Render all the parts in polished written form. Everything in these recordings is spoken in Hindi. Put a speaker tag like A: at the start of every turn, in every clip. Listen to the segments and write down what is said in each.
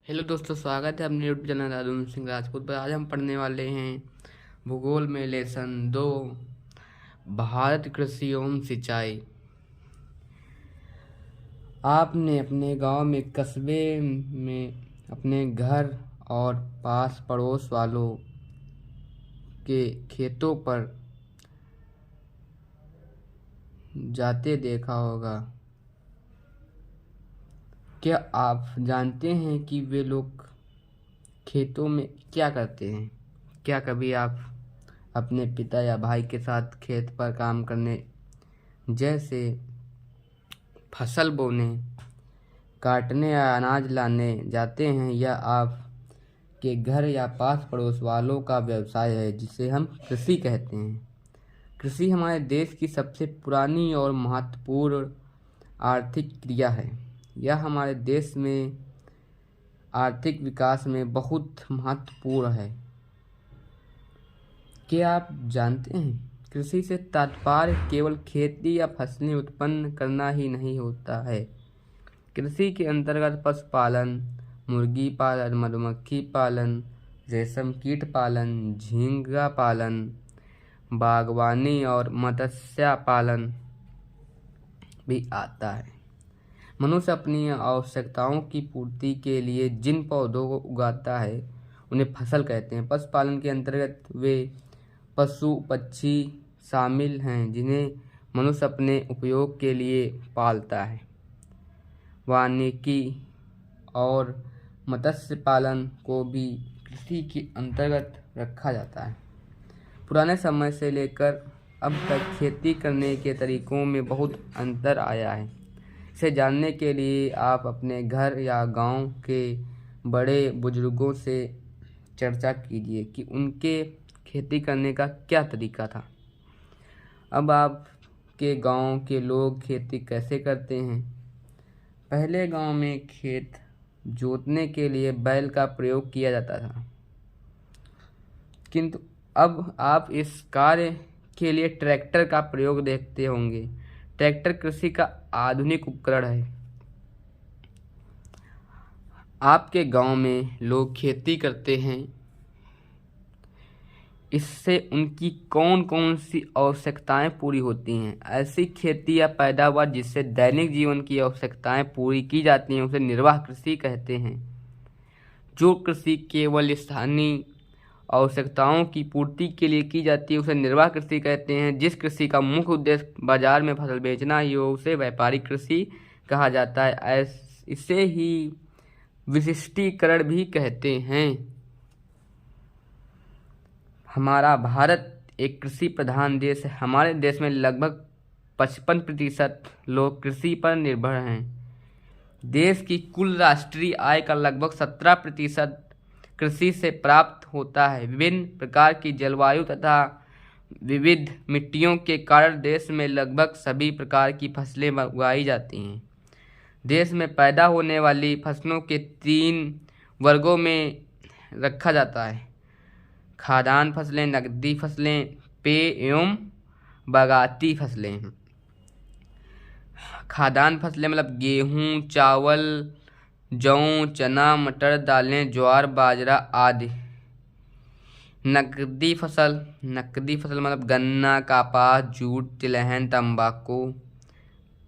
A: हेलो दोस्तों, स्वागत है अपने यूट्यूब चैनल अरुण सिंह राजपूत पर। आज हम पढ़ने वाले हैं भूगोल में लेसन 2, भारत कृषि एवं सिंचाई। आपने अपने गांव में, कस्बे में, अपने घर और पास पड़ोस वालों के खेतों पर जाते देखा होगा। क्या आप जानते हैं कि वे लोग खेतों में क्या करते हैं? क्या कभी आप अपने पिता या भाई के साथ खेत पर काम करने, जैसे फसल बोने, काटने या अनाज लाने जाते हैं? या आपके घर या पास पड़ोस वालों का व्यवसाय है जिसे हम कृषि कहते हैं? कृषि हमारे देश की सबसे पुरानी और महत्वपूर्ण आर्थिक क्रिया है। यह हमारे देश में आर्थिक विकास में बहुत महत्वपूर्ण है। क्या आप जानते हैं, कृषि से तात्पर्य केवल खेती या फसलें उत्पन्न करना ही नहीं होता है। कृषि के अंतर्गत पशुपालन, मुर्गी पालन, मधुमक्खी पालन, रेशम कीट पालन, झींगा पालन, बागवानी और मत्स्य पालन भी आता है। मनुष्य अपनी आवश्यकताओं की पूर्ति के लिए जिन पौधों को उगाता है उन्हें फसल कहते हैं। पशुपालन के अंतर्गत वे पशु पक्षी शामिल हैं जिन्हें मनुष्य अपने उपयोग के लिए पालता है। वानिकी और मत्स्य पालन को भी कृषि के अंतर्गत रखा जाता है। पुराने समय से लेकर अब तक खेती करने के तरीकों में बहुत अंतर आया है। इसे जानने के लिए आप अपने घर या गांव के बड़े बुजुर्गों से चर्चा कीजिए कि उनके खेती करने का क्या तरीका था। अब आपके गांव के लोग खेती कैसे करते हैं? पहले गांव में खेत जोतने के लिए बैल का प्रयोग किया जाता था, किंतु अब आप इस कार्य के लिए ट्रैक्टर का प्रयोग देखते होंगे। ट्रैक्टर कृषि का आधुनिक उपकरण है। आपके गांव में लोग खेती करते हैं, इससे उनकी कौन कौन सी आवश्यकताएं पूरी होती हैं? ऐसी खेती या पैदावार जिससे दैनिक जीवन की आवश्यकताएं पूरी की जाती हैं उसे निर्वाह कृषि कहते हैं। जो कृषि केवल स्थानीय आवश्यकताओं की पूर्ति के लिए की जाती है उसे निर्वाह कृषि कहते हैं। जिस कृषि का मुख्य उद्देश्य बाजार में फसल बेचना ही हो उसे व्यापारिक कृषि कहा जाता है। इसे ही विशिष्टीकरण भी कहते हैं। हमारा भारत एक कृषि प्रधान देश है। हमारे देश में लगभग 55% लोग कृषि पर निर्भर हैं। देश की कुल राष्ट्रीय आय का लगभग 17% कृषि से प्राप्त होता है। विभिन्न प्रकार की जलवायु तथा विविध मिट्टियों के कारण देश में लगभग सभी प्रकार की फसलें उगाई जाती हैं। देश में पैदा होने वाली फसलों के 3 वर्गों में रखा जाता है: खाद्यान्न फसलें, नकदी फसलें, पेय एवं बागायती फसलें। खाद्यान्न फसलें मतलब गेहूँ, चावल, जौ, चना, मटर, दालें, ज्वार, बाजरा आदि। नकदी फसल मतलब गन्ना, कपास, जूट, तिलहन, तंबाकू।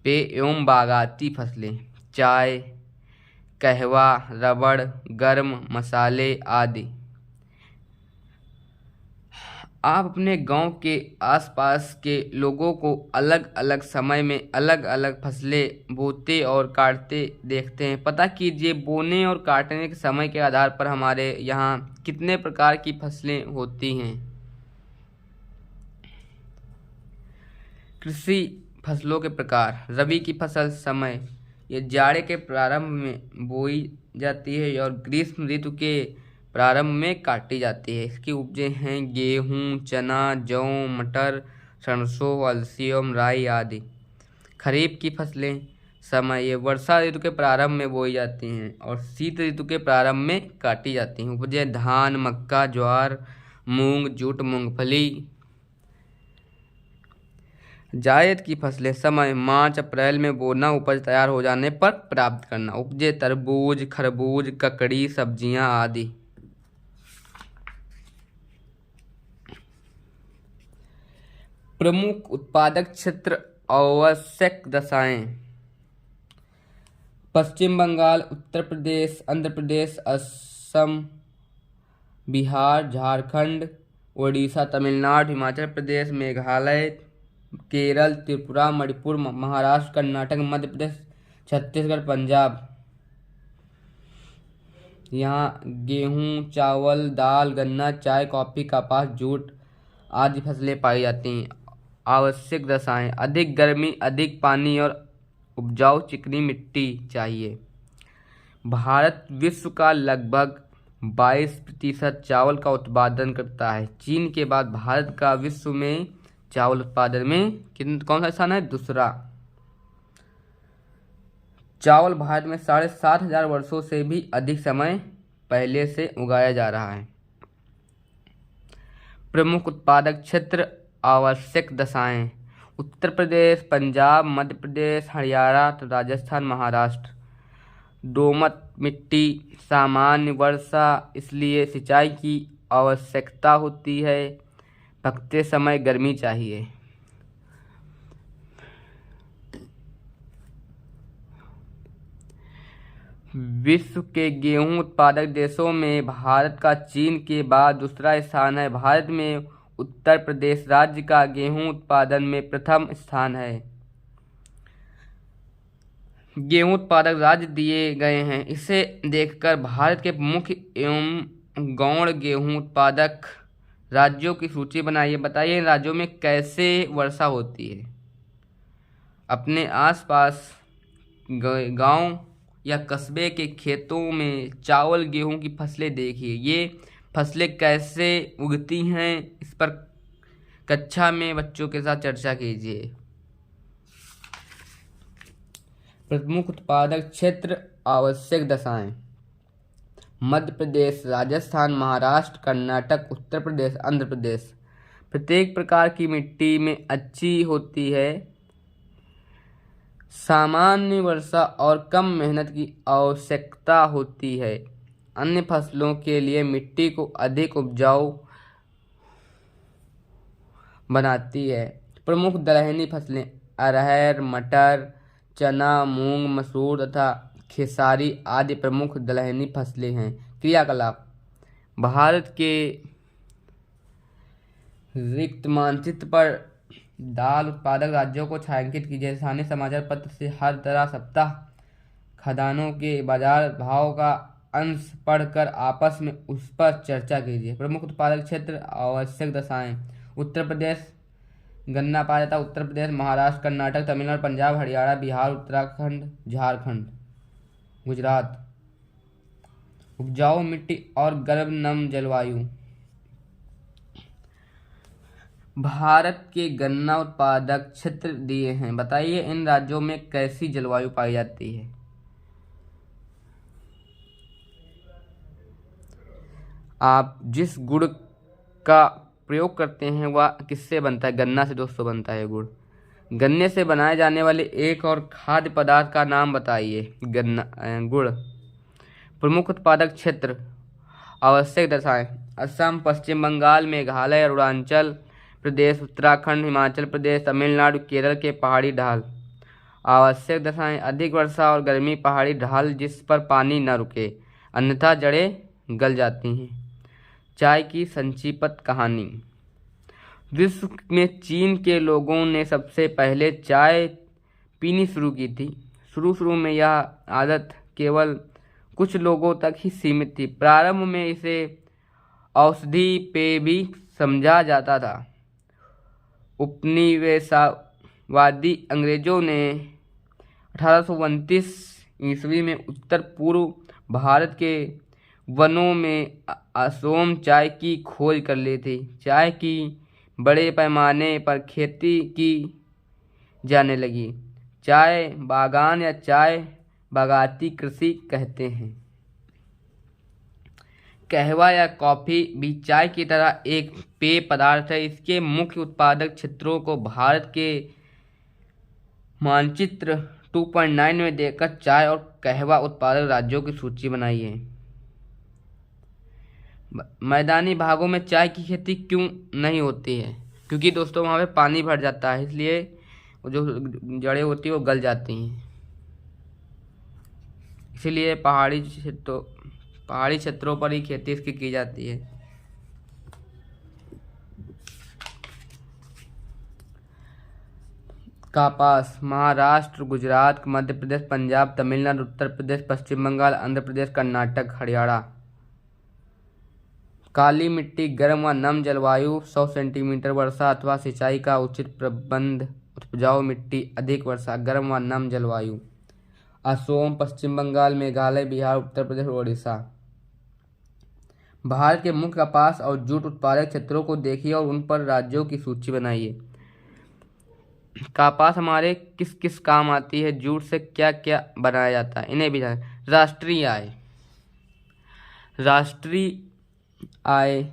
A: पेय एवं बागायती फसलें चाय, कहवा, रबड़, गर्म मसाले आदि। आप अपने गांव के आसपास के लोगों को अलग अलग समय में अलग अलग फसलें बोते और काटते देखते हैं। पता कीजिए, बोने और काटने के समय के आधार पर हमारे यहाँ कितने प्रकार की फसलें होती हैं। कृषि फसलों के प्रकार। रबी की फसल समय, ये जाड़े के प्रारंभ में बोई जाती है और ग्रीष्म ऋतु के प्रारंभ में काटी जाती है। इसकी उपजें हैं गेहूँ, चना, जौ, मटर, सरसों, अलसी एवं राई आदि। खरीफ की फसलें समय, ये वर्षा ऋतु के प्रारंभ में बोई जाती हैं और शीत ऋतु के प्रारंभ में काटी जाती हैं। उपजें धान, मक्का, ज्वार, मूंग, जूट, मूंगफली। जायद की फसलें समय मार्च अप्रैल में बोना, उपज तैयार हो जाने पर प्राप्त करना। उपजे तरबूज, खरबूज, ककड़ी, सब्जियां आदि। प्रमुख उत्पादक क्षेत्र, आवश्यक दशाएं। पश्चिम बंगाल, उत्तर प्रदेश, आंध्र प्रदेश, असम, बिहार, झारखंड, उड़ीसा, तमिलनाडु, हिमाचल प्रदेश, मेघालय, केरल, त्रिपुरा, मणिपुर, महाराष्ट्र, कर्नाटक, मध्य प्रदेश, छत्तीसगढ़, पंजाब। यहाँ गेहूँ, चावल, दाल, गन्ना, चाय, कॉफी, कपास, जूट आदि फसलें पाई जाती हैं। आवश्यक दशाएं: अधिक गर्मी, अधिक पानी और उपजाऊ चिकनी मिट्टी चाहिए। भारत विश्व का लगभग 22% चावल का उत्पादन करता है। चीन के बाद भारत का विश्व में चावल उत्पादन में कौन सा स्थान है? दूसरा। चावल भारत में 7,500 वर्षों से भी अधिक समय पहले से उगाया जा रहा है। प्रमुख उत्पादक क्षेत्र, आवश्यक दशाएं। उत्तर प्रदेश, पंजाब, मध्य प्रदेश, हरियाणा, राजस्थान, महाराष्ट्र। दोमट मिट्टी, सामान्य वर्षा, इसलिए सिंचाई की आवश्यकता होती है। पकते समय गर्मी चाहिए। विश्व के गेहूं उत्पादक देशों में भारत का चीन के बाद दूसरा स्थान है। भारत में उत्तर प्रदेश राज्य का गेहूं उत्पादन में प्रथम स्थान है। गेहूं उत्पादक राज्य दिए गए हैं। इसे देखकर भारत के मुख्य एवं गौण गेहूं उत्पादक राज्यों की सूची बनाइए। बताइए इन राज्यों में कैसे वर्षा होती है। अपने आसपास गांव या कस्बे के खेतों में चावल गेहूं की फसलें देखिए। ये फसलें कैसे उगती हैं, इस पर कक्षा में बच्चों के साथ चर्चा कीजिए। प्रमुख उत्पादक क्षेत्र, आवश्यक दशाएं। मध्य प्रदेश, राजस्थान, महाराष्ट्र, कर्नाटक, उत्तर प्रदेश, आंध्र प्रदेश। प्रत्येक प्रकार की मिट्टी में अच्छी होती है। सामान्य वर्षा और कम मेहनत की आवश्यकता होती है। अन्य फसलों के लिए मिट्टी को अधिक उपजाऊ बनाती है। प्रमुख दलहनी फसलें, अरहर, मटर, चना, मूंग, मसूर तथा खेसारी आदि प्रमुख दलहनी फसलें हैं। क्रियाकलाप: भारत के रिक्त मानचित्र पर दाल उत्पादक राज्यों को छायांकित कीजिए। स्थानीय समाचार पत्र से हर तरह सप्ताह खदानों के बाजार भाव का अंश पढ़कर आपस में उस पर चर्चा कीजिए। प्रमुख उत्पादक क्षेत्र, आवश्यक दशाएं। उत्तर प्रदेश गन्ना पाया जाता है। उत्तर प्रदेश, महाराष्ट्र, कर्नाटक, तमिलनाडु, पंजाब, हरियाणा, बिहार, उत्तराखंड, झारखंड, गुजरात। उपजाऊ मिट्टी और गर्म नम जलवायु। भारत के गन्ना उत्पादक क्षेत्र दिए हैं। बताइए इन राज्यों में कैसी जलवायु पाई जाती है। आप जिस गुड़ का प्रयोग करते हैं वह किससे बनता है? गन्ना से दोस्तों बनता है गुड़। गन्ने से बनाए जाने वाले एक और खाद्य पदार्थ का नाम बताइए। गुड़। प्रमुख उत्पादक क्षेत्र, आवश्यक दशाएं। असम, पश्चिम बंगाल, मेघालय, अरुणाचल प्रदेश, उत्तराखंड, हिमाचल प्रदेश, तमिलनाडु, केरल के पहाड़ी ढाल। आवश्यक दशाएं: अधिक वर्षा और गर्मी, पहाड़ी ढाल जिस पर पानी न रुके अन्यथा जड़ें गल जाती हैं। चाय की संक्षिप्त कहानी। विश्व में चीन के लोगों ने सबसे पहले चाय पीनी शुरू की थी। शुरू में यह आदत केवल कुछ लोगों तक ही सीमित थी। प्रारंभ में इसे औषधि पेय भी समझा जाता था। उपनिवेशवादी अंग्रेजों ने 1829 ईस्वी में उत्तर पूर्व भारत के वनों में असम चाय की खोज कर ली थी। चाय की बड़े पैमाने पर खेती की जाने लगी। चाय बागान या चाय बागायती कृषि कहते हैं। कहवा या कॉफ़ी भी चाय की तरह एक पेय पदार्थ है। इसके मुख्य उत्पादक क्षेत्रों को भारत के मानचित्र 2.9 में देकर चाय और कहवा उत्पादक राज्यों की सूची बनाई है। मैदानी भागों में चाय की खेती क्यों नहीं होती है? क्योंकि दोस्तों वहाँ पे पानी भर जाता है, इसलिए जो जड़ें होती हैं वो गल जाती हैं। इसीलिए पहाड़ी क्षेत्रों पर ही खेती इसकी की जाती है। कपास महाराष्ट्र, गुजरात, मध्य प्रदेश, पंजाब, तमिलनाडु, उत्तर प्रदेश, पश्चिम बंगाल, आंध्र प्रदेश, कर्नाटक, हरियाणा। काली मिट्टी, गर्म व नम जलवायु, 100 सेंटीमीटर वर्षा अथवा सिंचाई का उचित प्रबंध। उपजाऊ मिट्टी, अधिक वर्षा, गर्म व नम जलवायु। असोम, पश्चिम बंगाल, मेघालय, बिहार, उत्तर प्रदेश, ओडिशा। भारत के मुख्य कपास और जूट उत्पादक क्षेत्रों को देखिए और उन पर राज्यों की सूची बनाइए। कपास हमारे किस किस काम आती है? जूट से क्या क्या बनाया जाता है, इन्हें भी जानें। राष्ट्रीय आय। राष्ट्रीय आय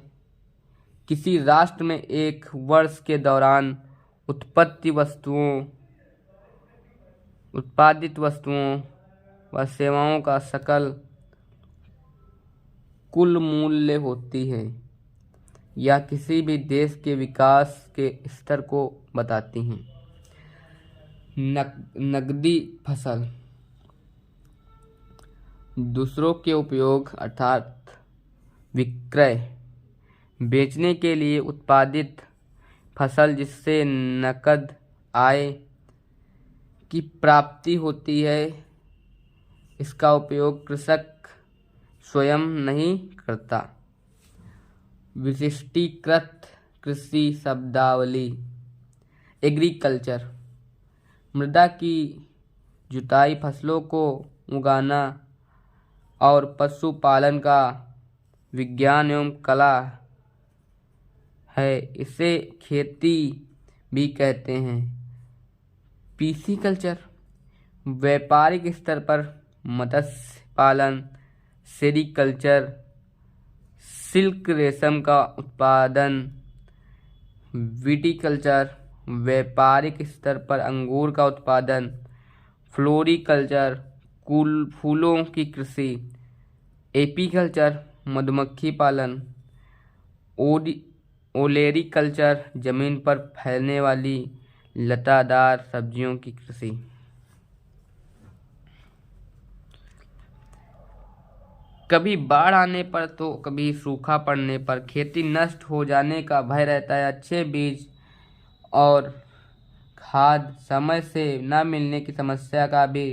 A: किसी राष्ट्र में एक वर्ष के दौरान उत्पादित वस्तुओं व सेवाओं का सकल कुल मूल्य होती है। यह किसी भी देश के विकास के स्तर को बताती हैं। नकदी फसल दूसरों के उपयोग अर्थात विक्रय, बेचने के लिए उत्पादित फसल जिससे नकद आय की प्राप्ति होती है, इसका उपयोग कृषक स्वयं नहीं करता। विशिष्टीकृत कृषि शब्दावली। एग्रीकल्चर मृदा की जुताई, फसलों को उगाना और पशुपालन का विज्ञान एवं कला है, इसे खेती भी कहते हैं। पीसीकल्चर व्यापारिक स्तर पर मत्स्य पालन, सेरीकल्चर सिल्क रेशम का उत्पादन, विटीकल्चर व्यापारिक स्तर पर अंगूर का उत्पादन, फ्लोरीकल्चर फूलों की कृषि, एपीकल्चर मधुमक्खी पालन, ओलेरीकल्चर जमीन पर फैलने वाली लतादार सब्जियों की कृषि। कभी बाढ़ आने पर तो कभी सूखा पड़ने पर खेती नष्ट हो जाने का भय रहता है। अच्छे बीज और खाद समय से न मिलने की समस्या का भी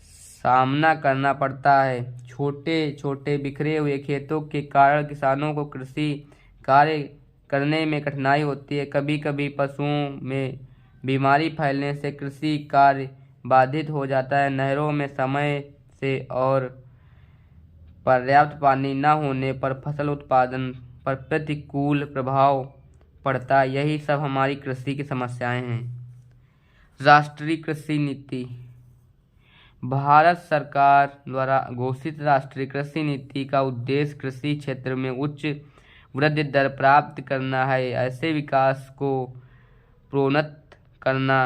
A: सामना करना पड़ता है। छोटे छोटे बिखरे हुए खेतों के कारण किसानों को कृषि कार्य करने में कठिनाई होती है। कभी कभी पशुओं में बीमारी फैलने से कृषि कार्य बाधित हो जाता है। नहरों में समय से और पर्याप्त पानी न होने पर फसल उत्पादन पर प्रतिकूल प्रभाव पड़ता है। यही सब हमारी कृषि की समस्याएं हैं। राष्ट्रीय कृषि नीति भारत सरकार द्वारा घोषित राष्ट्रीय कृषि नीति का उद्देश्य कृषि क्षेत्र में उच्च वृद्धि दर प्राप्त करना है। ऐसे विकास को प्रोन्नत करना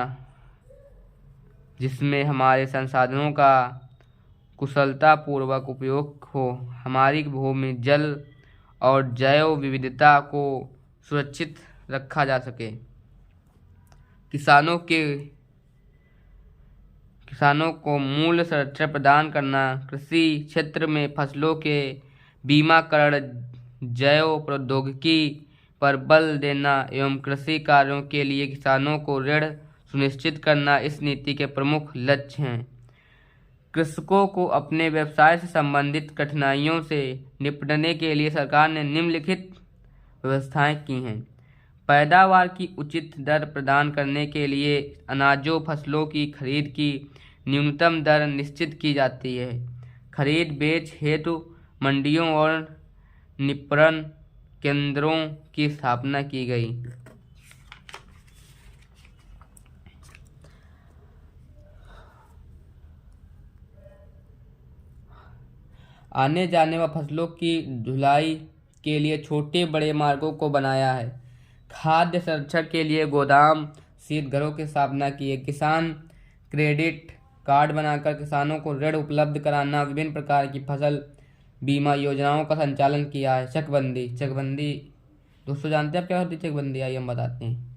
A: जिसमें हमारे संसाधनों का कुशलतापूर्वक उपयोग हो, हमारी भूमि, जल और जैव विविधता को सुरक्षित रखा जा सके, किसानों को मूल्य संरक्षण प्रदान करना, कृषि क्षेत्र में फसलों के बीमाकरण, जैव प्रौद्योगिकी पर बल देना एवं कृषि कार्यों के लिए किसानों को ऋण सुनिश्चित करना इस नीति के प्रमुख लक्ष्य हैं। कृषकों को अपने व्यवसाय से संबंधित कठिनाइयों से निपटने के लिए सरकार ने निम्नलिखित व्यवस्थाएं की हैं। पैदावार की उचित दर प्रदान करने के लिए अनाजों फसलों की खरीद की न्यूनतम दर निश्चित की जाती है। खरीद बेच हेतु मंडियों और निपरण केंद्रों की स्थापना की गई। आने जाने व फसलों की ढुलाई के लिए छोटे बड़े मार्गों को बनाया है। खाद्य संरक्षण के लिए गोदाम शीतघरों की स्थापना की है। किसान क्रेडिट कार्ड बनाकर किसानों को ऋण उपलब्ध कराना, विभिन्न प्रकार की फसल बीमा योजनाओं का संचालन किया है। चकबंदी दोस्तों जानते हैं आप क्या होती है चकबंदी? आइए हम बताते हैं।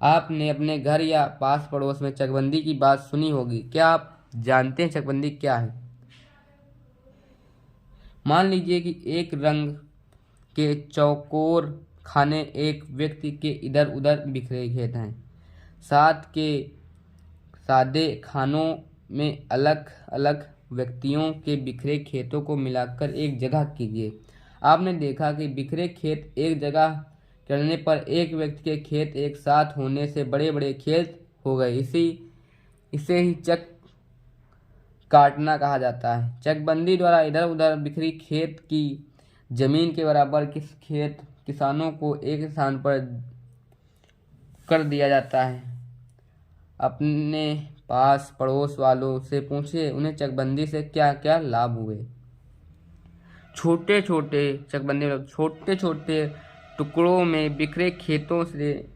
A: आपने अपने घर या पास पड़ोस में चकबंदी की बात सुनी होगी। क्या आप जानते हैं चकबंदी क्या है? मान लीजिए कि एक रंग के चौकोर खाने एक व्यक्ति के इधर उधर बिखरे खेत हैं। साथ के सादे खानों में अलग अलग व्यक्तियों के बिखरे खेतों को मिलाकर एक जगह कीजिए। आपने देखा कि बिखरे खेत एक जगह करने पर एक व्यक्ति के खेत एक साथ होने से बड़े बड़े खेत हो गए। इसे ही चक काटना कहा जाता है। चकबंदी द्वारा इधर उधर बिखरी खेत की जमीन के बराबर किसानों को एक स्थान पर कर दिया जाता है। अपने पास पड़ोस वालों से पूछिए उन्हें चकबंदी से क्या क्या लाभ हुए। छोटे छोटे टुकड़ों में बिखरे खेतों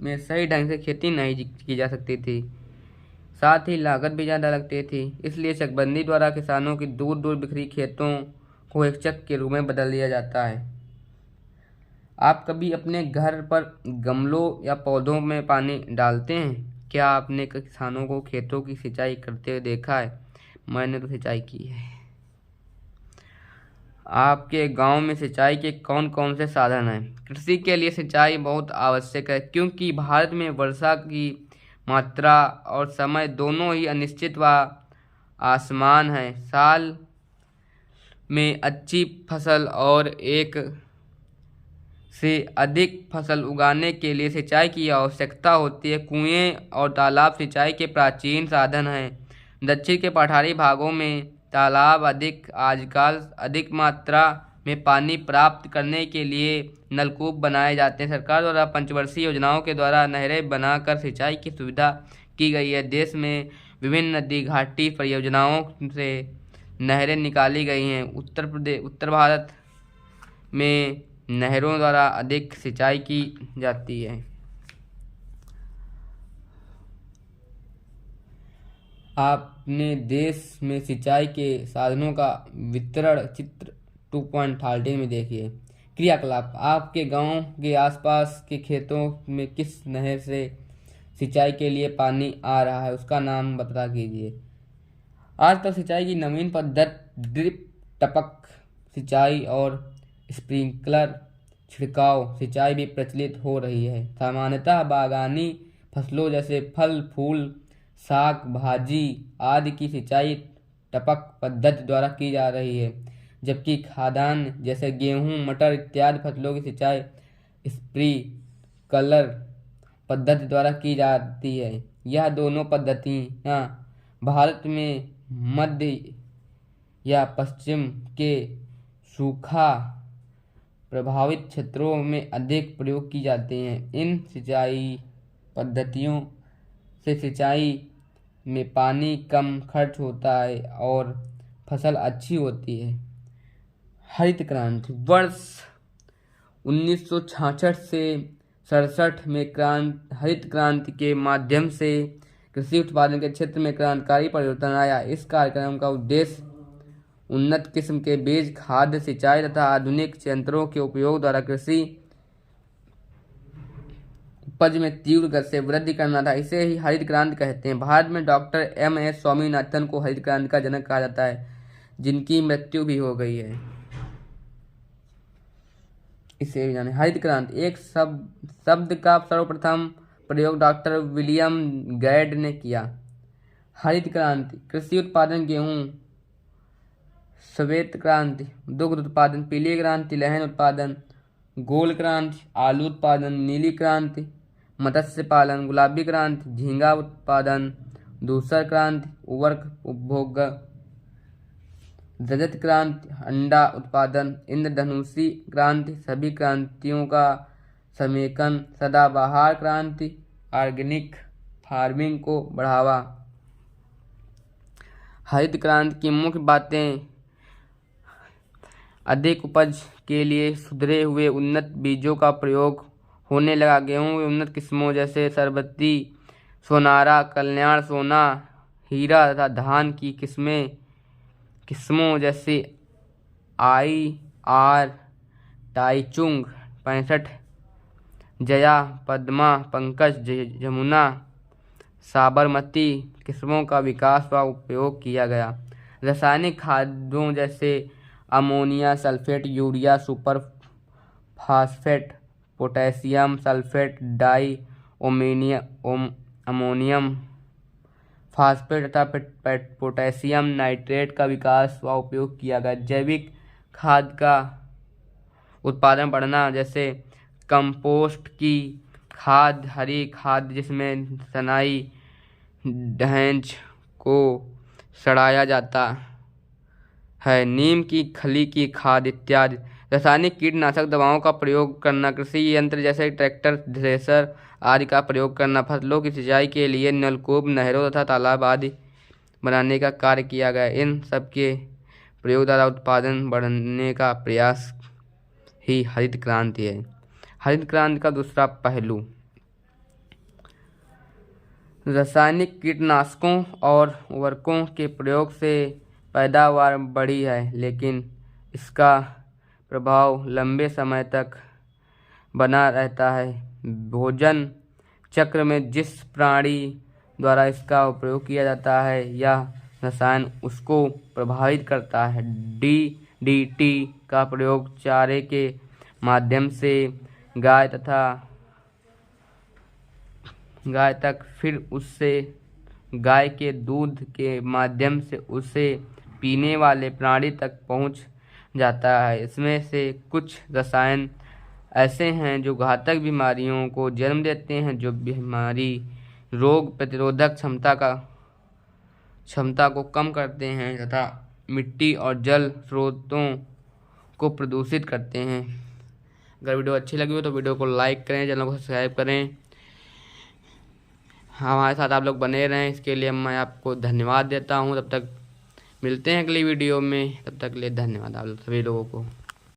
A: में सही ढंग से खेती नहीं की जा सकती थी। साथ ही लागत भी ज़्यादा लगती थी। इसलिए चकबंदी द्वारा किसानों की दूर दूर बिखरी खेतों को एक चक के रूप में बदल दिया जाता है। आप कभी अपने घर पर गमलों या पौधों में पानी डालते हैं? क्या आपने किसानों को खेतों की सिंचाई करते हुए देखा है? मैंने तो सिंचाई की है। आपके गांव में सिंचाई के कौन कौन से साधन हैं? कृषि के लिए सिंचाई बहुत आवश्यक है, क्योंकि भारत में वर्षा की मात्रा और समय दोनों ही अनिश्चित व आसमान है। साल में अच्छी फसल और एक से अधिक फसल उगाने के लिए सिंचाई की आवश्यकता होती है। कुएं और तालाब सिंचाई के प्राचीन साधन हैं। दक्षिण के पठारी भागों में तालाब आजकल अधिक मात्रा में पानी प्राप्त करने के लिए नलकूप बनाए जाते हैं। सरकार द्वारा पंचवर्षीय योजनाओं के द्वारा नहरें बनाकर सिंचाई की सुविधा की गई है। देश में विभिन्न नदी घाटी परियोजनाओं से नहरें निकाली गई हैं। उत्तर भारत में नहरों द्वारा अधिक सिंचाई की जाती है। आपने देश में सिंचाई के साधनों का वितरण चित्र 2.13 में देखिए। क्रियाकलाप। आपके गांव के आसपास के खेतों में किस नहर से सिंचाई के लिए पानी आ रहा है, उसका नाम बता कीजिए। आज तक सिंचाई की नवीन पद्धति ड्रिप, टपक सिंचाई और स्प्रिंकलर छिड़काव सिंचाई भी प्रचलित हो रही है। सामान्यतः बागानी फसलों जैसे फल फूल, साग भाजी आदि की सिंचाई टपक पद्धति द्वारा की जा रही है, जबकि खाद्यान्न जैसे गेहूं, मटर इत्यादि फसलों की सिंचाई स्प्रिंकलर पद्धति द्वारा की जाती है। यह दोनों पद्धतियाँ भारत में मध्य या पश्चिम के सूखा प्रभावित क्षेत्रों में अधिक प्रयोग की जाती हैं। इन सिंचाई पद्धतियों से सिंचाई में पानी कम खर्च होता है और फसल अच्छी होती है। हरित क्रांति। वर्ष 1966 से 67 में हरित क्रांति के माध्यम से कृषि उत्पादन के क्षेत्र में क्रांतिकारी परिवर्तन आया। इस कार्यक्रम का उद्देश्य उन्नत किस्म के बीज, खाद, सिंचाई तथा आधुनिक यंत्रों के उपयोग द्वारा कृषि उपज में तीव्र गति से वृद्धि करना था। इसे ही हरित क्रांति कहते हैं। भारत में डॉक्टर M.S. स्वामीनाथन को हरित क्रांति का जनक कहा जाता है, जिनकी मृत्यु भी हो गई है। इसे भी जाने। हरित क्रांति एक शब्द का सर्वप्रथम प्रयोग डॉक्टर विलियम गैड ने किया। हरित क्रांति कृषि उत्पादन गेहूं, श्वेत क्रांति दुग्ध उत्पादन, पीली क्रांति लहन उत्पादन, गोल क्रांति आलू उत्पादन, नीली क्रांति मत्स्य पालन, गुलाबी क्रांति झींगा उत्पादन, धूसर क्रांति उर्वरक उपभोग, रजत क्रांति अंडा उत्पादन, इंद्रधनुषी क्रांति सभी क्रांतियों का समेकन, सदाबहार क्रांति ऑर्गेनिक फार्मिंग को बढ़ावा। हरित क्रांति की मुख्य बातें: अधिक उपज के लिए सुधरे हुए उन्नत बीजों का प्रयोग होने लगा। गेहूं की उन्नत किस्मों जैसे सरबती सोनारा, कल्याण, सोना, हीरा तथा धान की किस्मों जैसे IR, टाईचुंग 65, जया, पद्मा, पंकज, यमुना, साबरमती किस्मों का विकास व उपयोग किया गया। रासायनिक खादों जैसे ammonia sulphate, urea, super phosphate, potassium sulphate, di ammonium phosphate तथा पोटेशियम नाइट्रेट का विकास व उपयोग किया गया। जैविक खाद का उत्पादन बढ़ना जैसे कंपोस्ट की खाद, हरी खाद जिसमें सनाई ढैंच को सड़ाया जाता है, नीम की खली की खाद इत्यादि। रासायनिक कीटनाशक दवाओं का प्रयोग करना, कृषि यंत्र जैसे ट्रैक्टर, थ्रेसर आदि का प्रयोग करना, फसलों की सिंचाई के लिए नलकूप, नहरों तथा तालाब आदि बनाने का कार्य किया गया। इन सब के प्रयोग द्वारा उत्पादन बढ़ाने का प्रयास ही हरित क्रांति है। हरित क्रांति का दूसरा पहलू रासायनिक कीटनाशकों और उर्वरकों के प्रयोग से पैदावार बढ़ी है, लेकिन इसका प्रभाव लंबे समय तक बना रहता है। भोजन चक्र में जिस प्राणी द्वारा इसका उपयोग किया जाता है यह रसायन उसको प्रभावित करता है। DDT का प्रयोग चारे के माध्यम से गाय तक, फिर उससे गाय के दूध के माध्यम से उसे पीने वाले प्राणी तक पहुंच जाता है। इसमें से कुछ रसायन ऐसे हैं जो घातक बीमारियों को जन्म देते हैं, जो बीमारी रोग प्रतिरोधक क्षमता को कम करते हैं तथा मिट्टी और जल स्रोतों को प्रदूषित करते हैं। अगर वीडियो अच्छी लगी हो तो वीडियो को लाइक करें, चैनल को सब्सक्राइब करें, हमारे साथ आप लोग बने रहें, इसके लिए मैं आपको धन्यवाद देता हूं। तब तक मिलते हैं अगली वीडियो में, तब तक के लिए धन्यवाद आप सभी लोगों को।